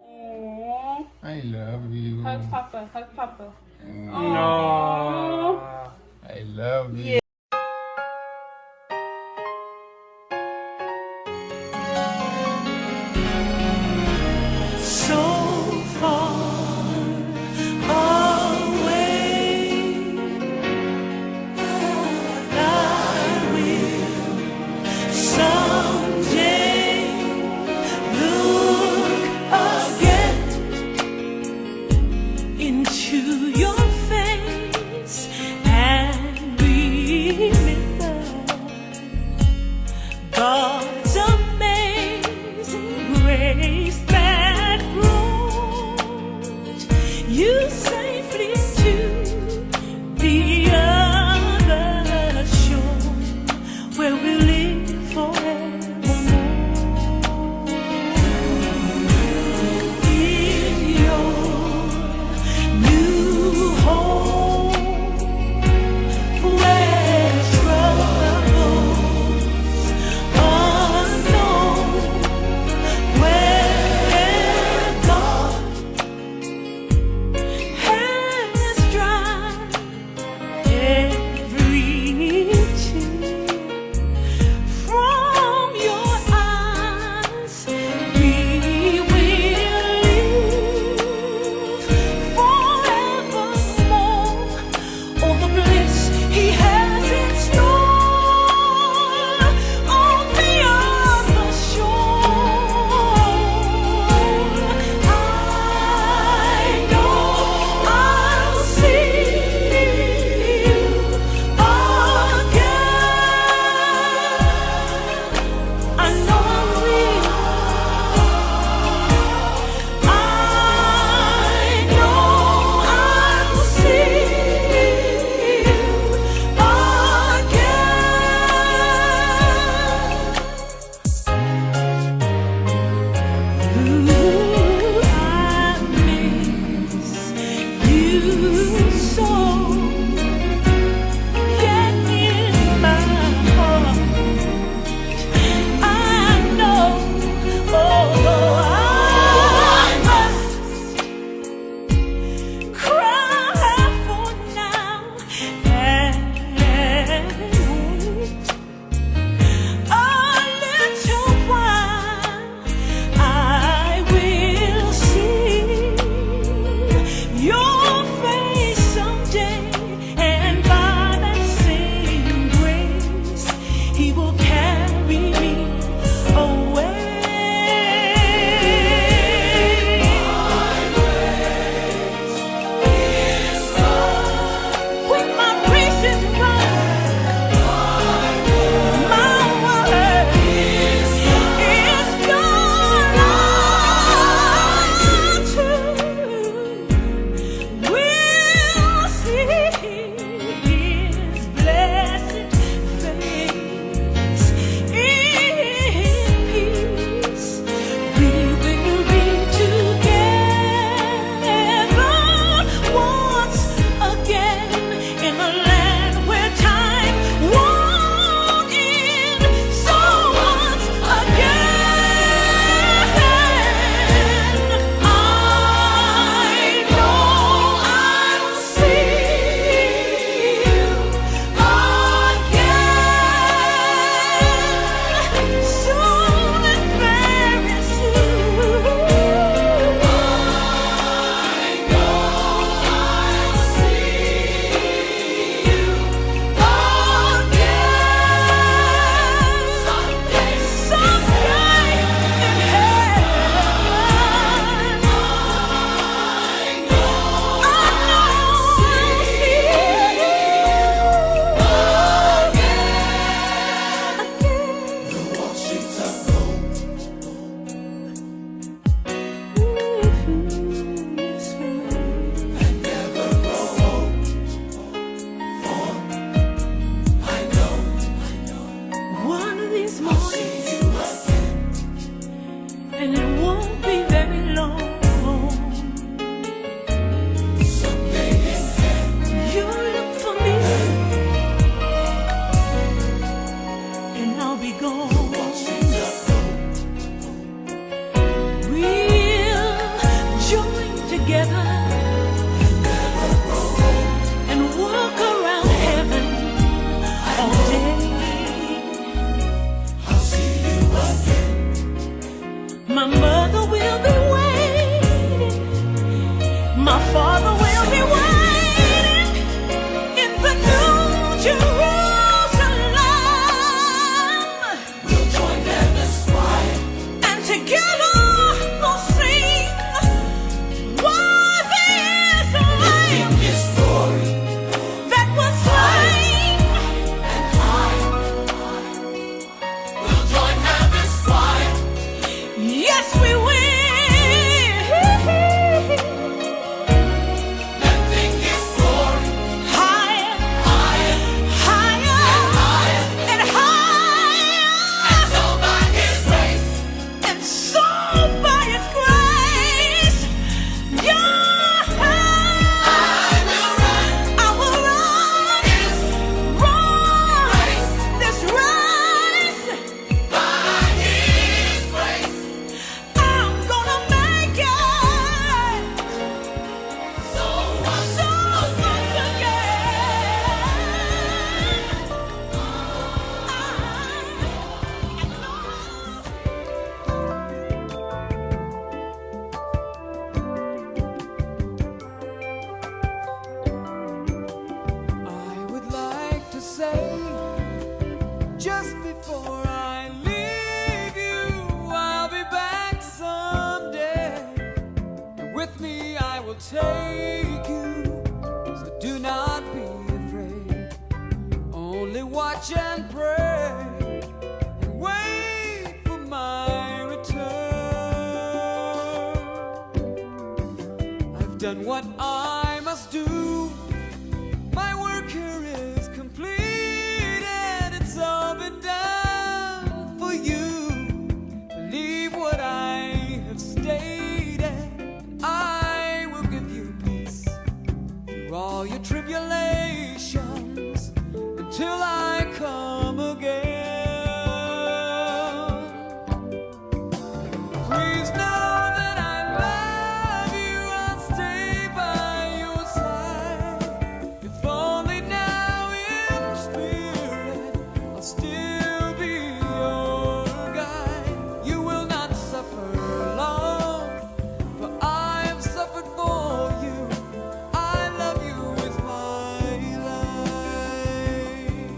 Aww. I love you. Hug Papa. Hug Papa. No. I love you. So far away, I will someday look again into your face and realize Just before I leave you, I'll be back someday. And with me I will take you, so do not be afraid. Only watch and pray and wait for my return. I've done what I must do. My work here is complete, and it's all been done for you. Believe what I have stated, I will give you peace through all your tribulations until I come again. Please know that I love you, I'll stay by your side. If only now in spirit I'll still be your guide. You will not suffer long, for I have suffered for you. I love you with my life.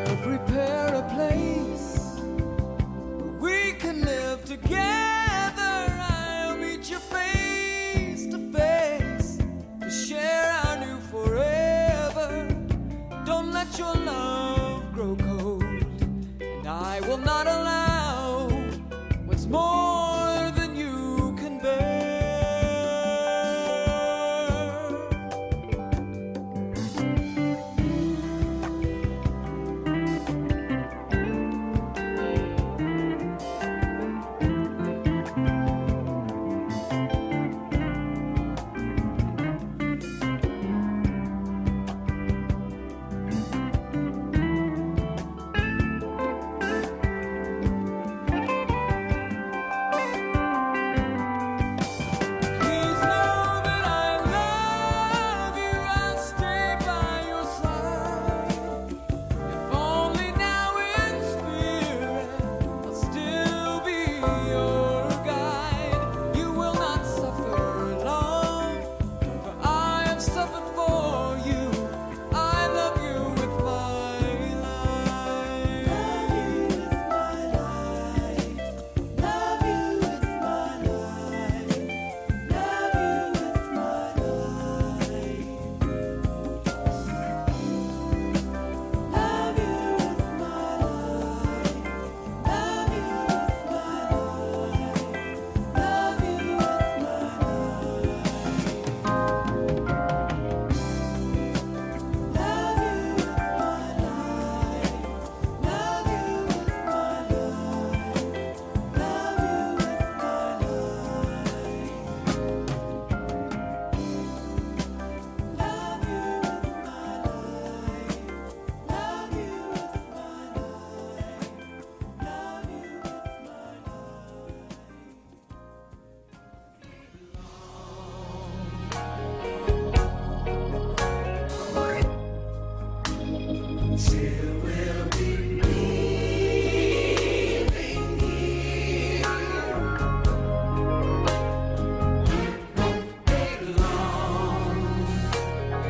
I'll prepare a place where we can live together. I'll meet you face to face to share our new forever. Don't let your love grow cold, and I will not allow what's more than you can bear. Please know that I love you, I'll stay by your side. If only now in spirit I'll still be your guide. You will not suffer long, for I have suffered for you. I love you with my life. Love you with my life. Love you with my life. Love you with my life. Love you with my life. Love you with my Still will be leaving here. Won't take long.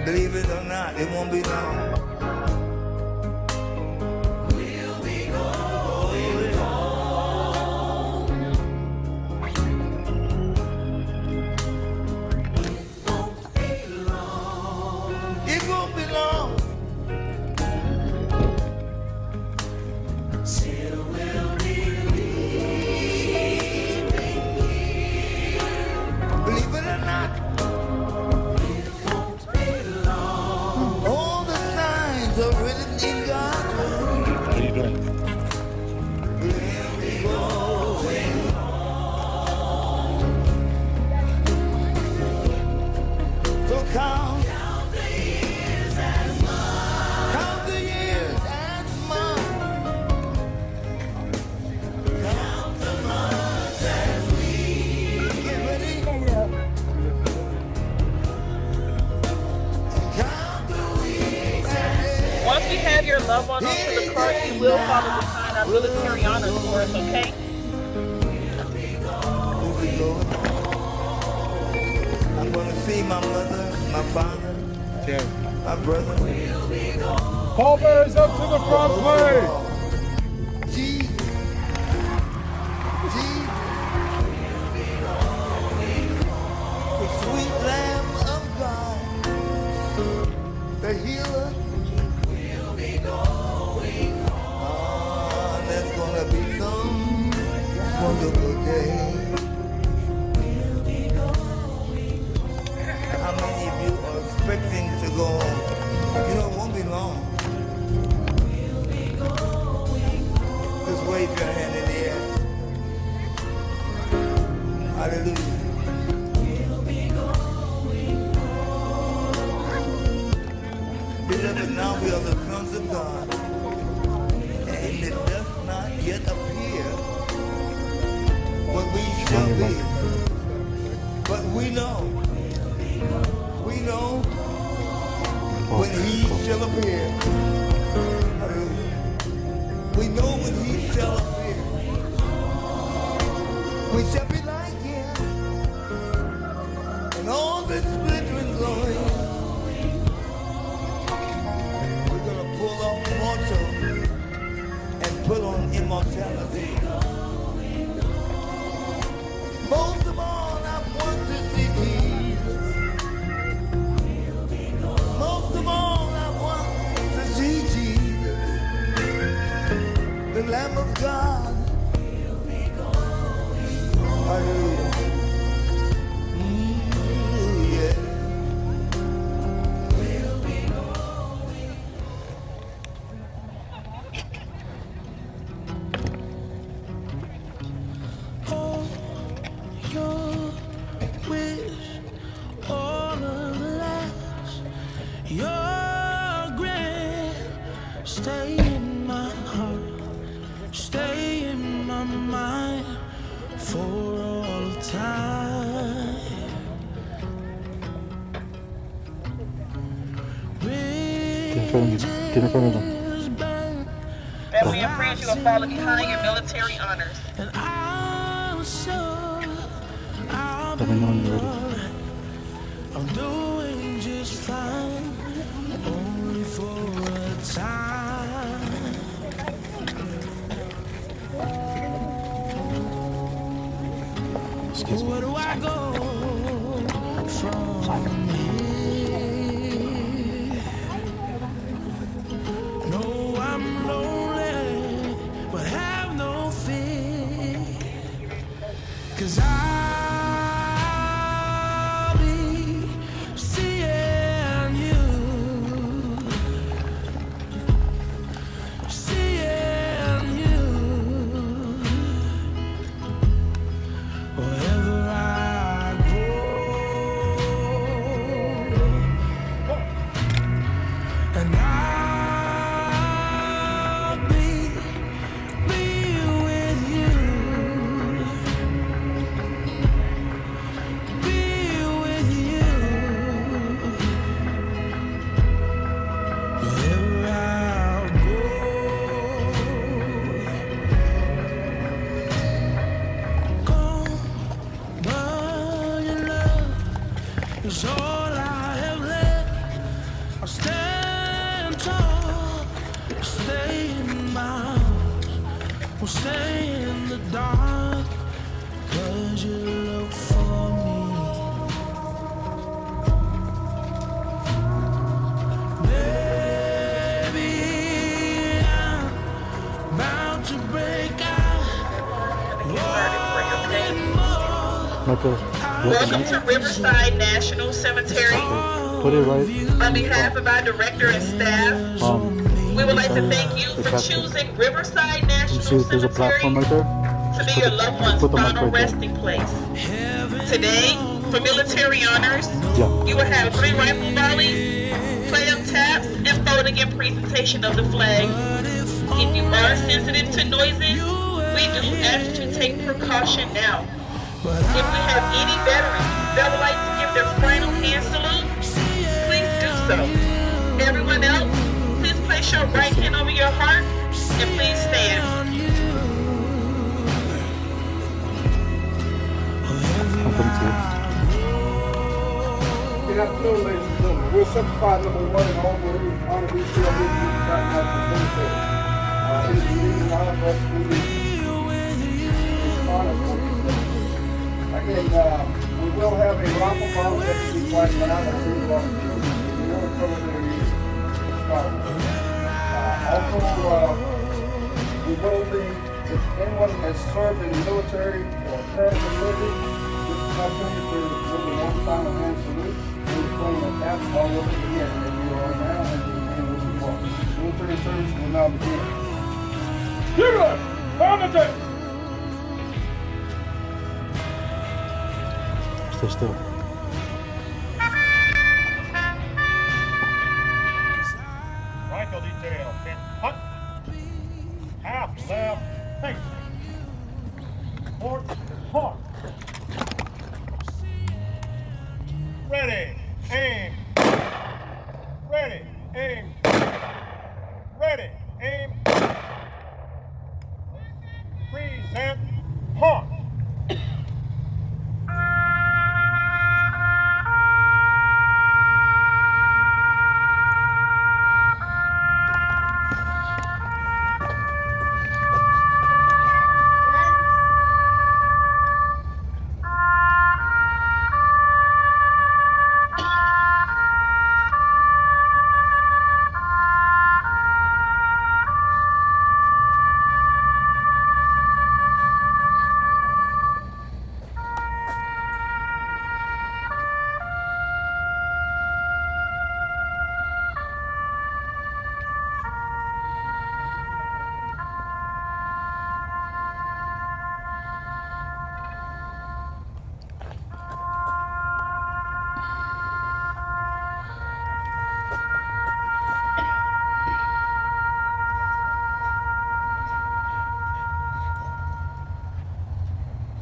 Believe it or not, it won't be long. We'll be going home. Won't be long. It won't be long. Still will be leaving here. Believe it or not, Won't be long. all the signs are written in God's word. How you doing? We'll be going home. So count The years as mine. count the years as months. Count the months as we Get ready. Count the weeks as Once we have your loved one onto the cart, you will follow the sign our military honors for us, okay? we'll be going home. I'm gonna see my mother, my father, Yeah. my brother. will be gone. Pallbearers up to the front, please. Jesus, Jesus, the sweet Lamb of God, the healer. Ah, that's gonna be some wonderful day. How many of you are expecting to go home? You know, it won't be long. Just wave your hand in the air. Hallelujah. Beloved, now we are the sons of God, and it does not yet appear what we shall be. But we know when he shall appear. Hallelujah. We know when he shall appear. We shall be like him in all the splendor and glory. We're going to pull off mortal and put on immortality. Most of all, I want to see Jesus. Most of all, I want to see Jesus, the Lamb of God. Hallelujah. Yeah. All your wish, all of the last, your grace, stay in my heart, stay in my mind for all time. Bridges burn, Family and friends, you are falling behind your military honors. and I'm sure I'll be Let me know when you're ready. alright. I'm doing just fine, only for a time. Excuse me. Where do I go from here? No, I'm lonely, but have no fear, 'cause I'll be seeing you, seeing you. Wherever I go, and I'll be with you, be with you. Wherever I go, gone. But your love is all I have left. I'll stand tall, stay in my house, will stay in the dark, 'cause you look for me. Baby, I'm about to break out. Wanting more. Michael, you have Welcome the to Riverside National Cemetery. mic? Put it right. On behalf of our director and staff, we would like to thank you for choosing Riverside You National see if there's a platform Cemetery right there? to be your loved one's Put the mic final right there. resting place. Today, for military honors, Yeah. you will have 3 rifle volleys, play-up taps, and folding and presentation of the flag. If you are sensitive to noises, we do ask that you take precaution now. If we have any veterans that would like to give their final hand salute, please do so. Everyone else, please place your right hand over your heart and please stand. I'm coming to you. Good afternoon, ladies and gentlemen. We're certified number one in all the honor we feel we got national cemetery. It is really an honor for us to be honor for you. Again, we will have a raffle bottle that will be quite loud. I think we want to cover the start. Also, we will be, if anyone has served in the military or currently living, this is an opportunity for the one final hand salute. We're playing a tap all over again, and you are now and we support. Military service will now begin. Give it! Pound it! Stay still. Rifle detail, pin, hut, half, left, face, port, hawk. Ready, aim, ready, aim, ready, aim, present, hawk.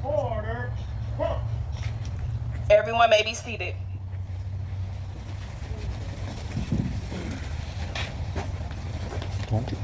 Order, hook. Everyone may be seated. Okay.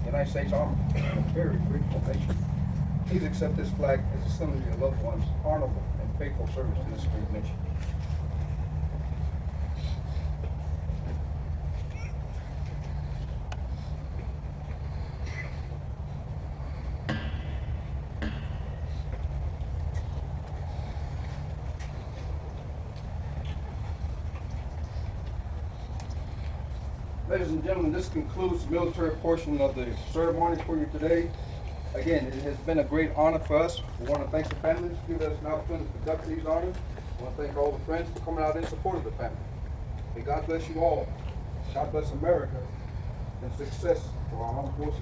United States Army, and a very grateful nation. Please accept this flag as a symbol of your loved ones' honorable and faithful service to this great nation. Ladies and gentlemen, this concludes the military portion of the ceremony for you today. Again, it has been a great honor for us. We want to thank the families who gave us an opportunity to conduct these honors. We want to thank all the friends for coming out in support of the family. May God bless you all. God bless America and success to our armed forces.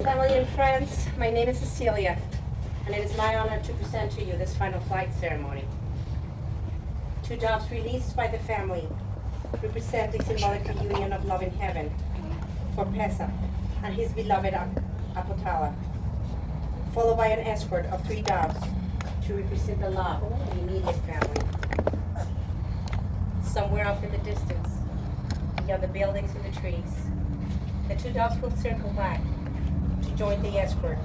Family and friends, my name is Cecilia, and it is my honor to present to you this final flight ceremony. Two doves released by the family represent the symbolic reunion of love in heaven for Pesa and his beloved Apotala, followed by an escort of 3 doves to represent the love of the immediate family. Somewhere off in the distance, beyond the buildings and the trees, the 2 doves will circle back to join the escort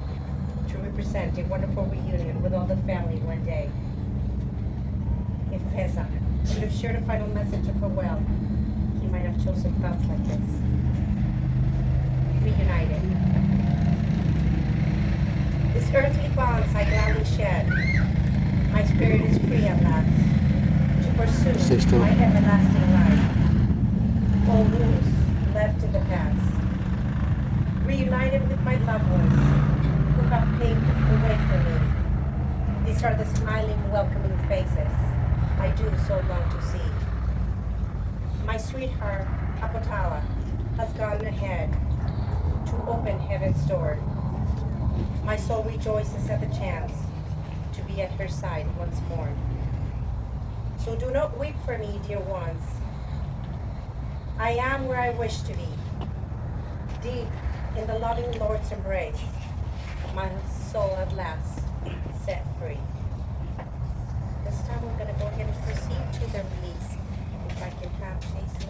to represent a wonderful reunion with all the family one day. If Pesa could have shared a final message of farewell, he might have chosen paths like this. Reunited. This earthly bonds I gladly shed. My spirit is free at last to pursue my everlasting life. All wounds left in the past. Reunited with my loved ones who have paved the way for me. These are the smiling, welcoming faces I do so long to see. My sweetheart, Apotala, has gone ahead to open heaven's door. My soul rejoices at the chance to be at her side once more. So do not weep for me, dear ones. I am where I wish to be, deep in the loving Lord's embrace, my soul at last set free. This time we're going to go ahead and proceed to the release. If I can have Jason.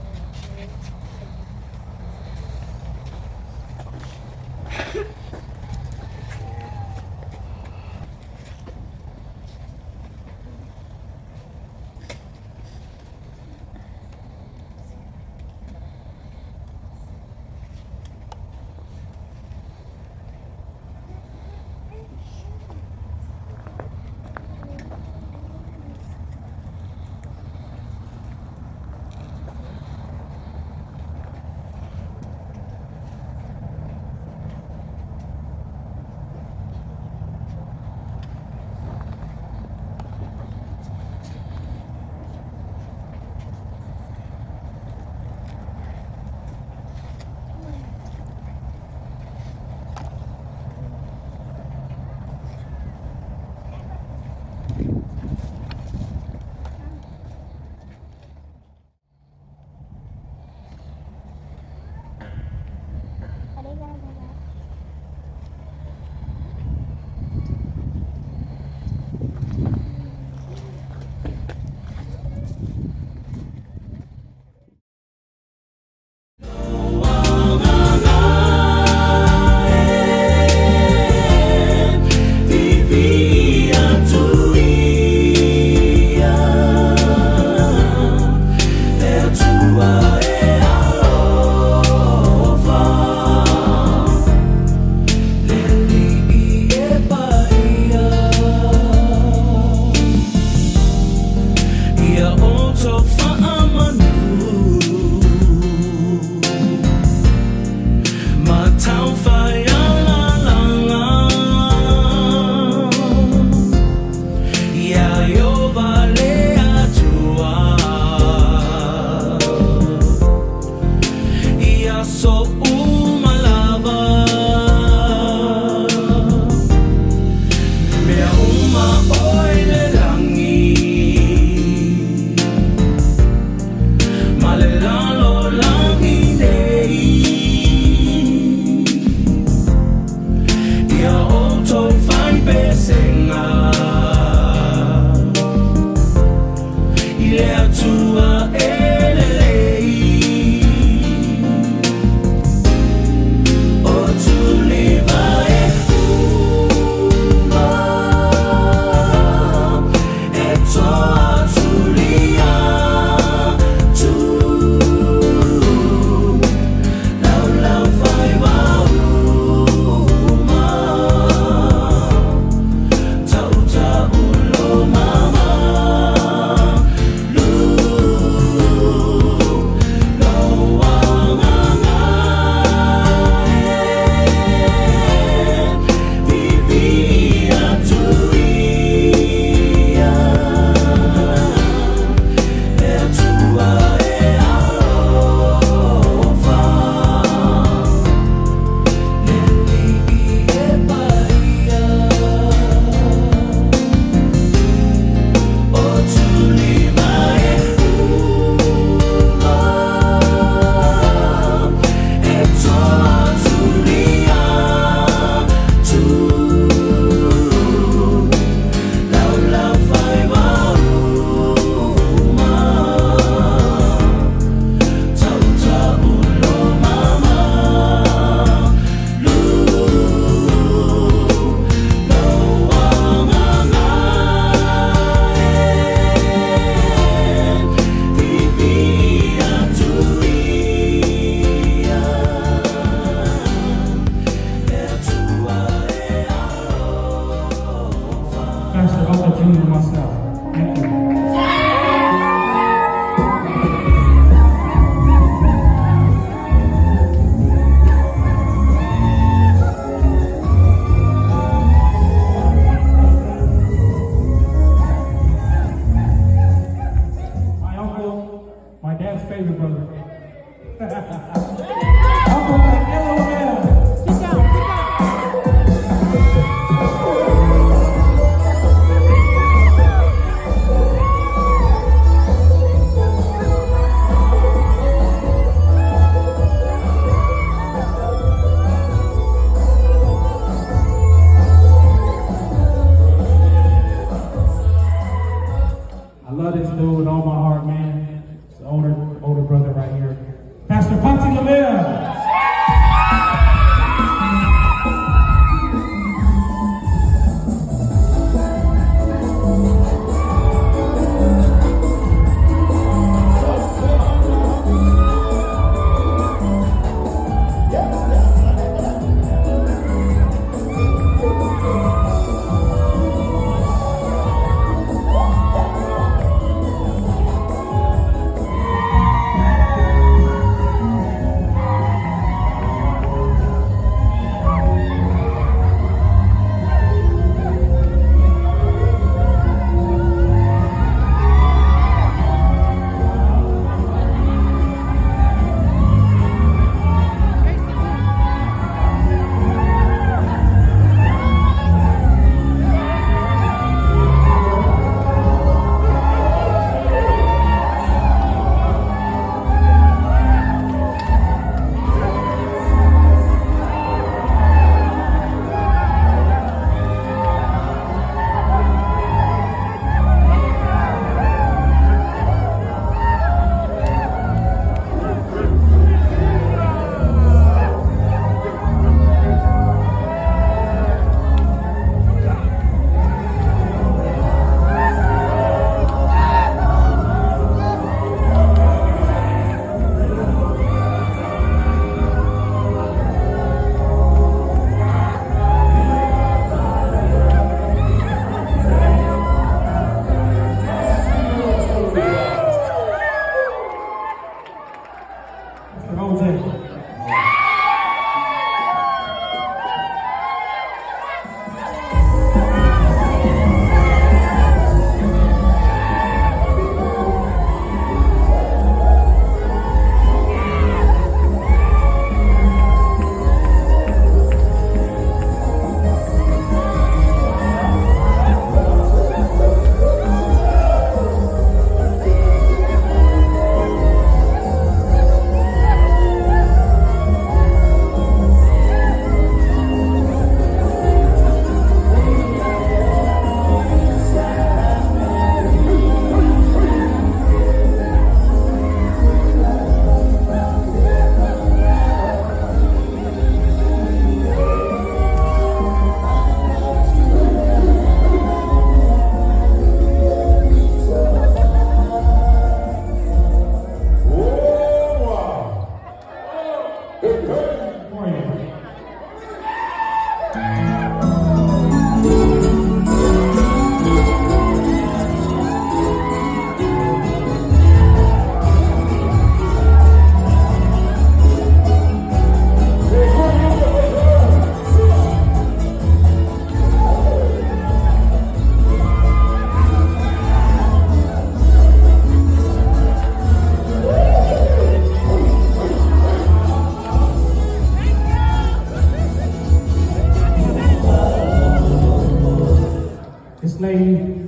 This lady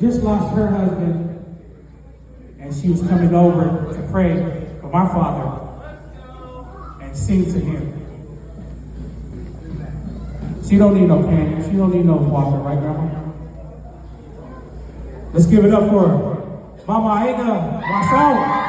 just lost her husband, and she was coming over to pray for my father and sing to him. She don't need no candy. She don't need no water, right, Grandma? Let's give it up for Mama Aida, my soul.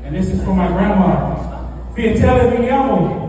And this is for my grandma. Fiatella Vigliamo.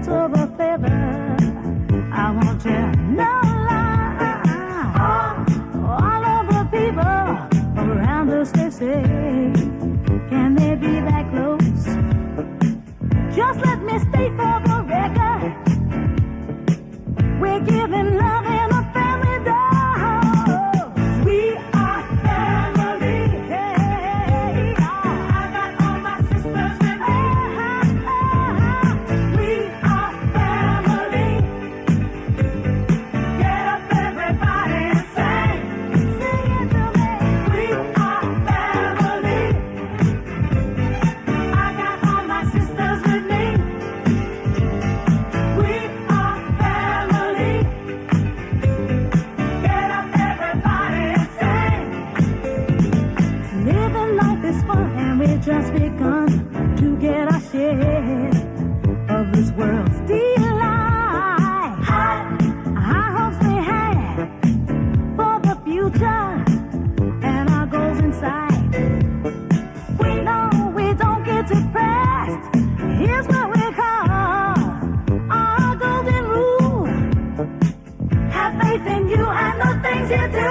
much of a favor. I want you no lie. All of the people around us, they say, can they be that close? Just let me state for the record, we're giving love in a family dose. We are family. Hey, I got all my sisters with me. We are family. Get up, everybody, and sing. Sing it to me. We are family. I got all my sisters with me. We are family. Get up, everybody, and sing. Living life is fun, and we just begun to get our share of this world's delight. High hopes we had for the future, and our goals in sight. We know we don't get depressed. Here's what we call our golden rule. Have faith in you and the things you do.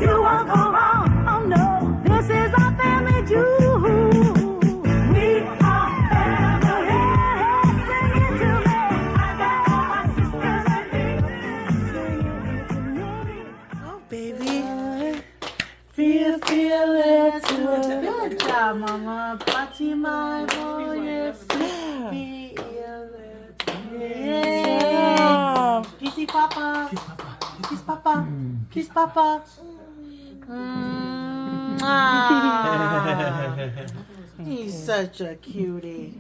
You won't go wrong. Oh no, this is our family jewel. We are family. Sing it to me. I got all my sisters with me. Sing it to me. Oh, baby. Feel it too. Good job, Mama. Party my boy. Feel it. Yeah. Kissy Papa. Kiss Papa. Kiss Papa. He's such a cutie.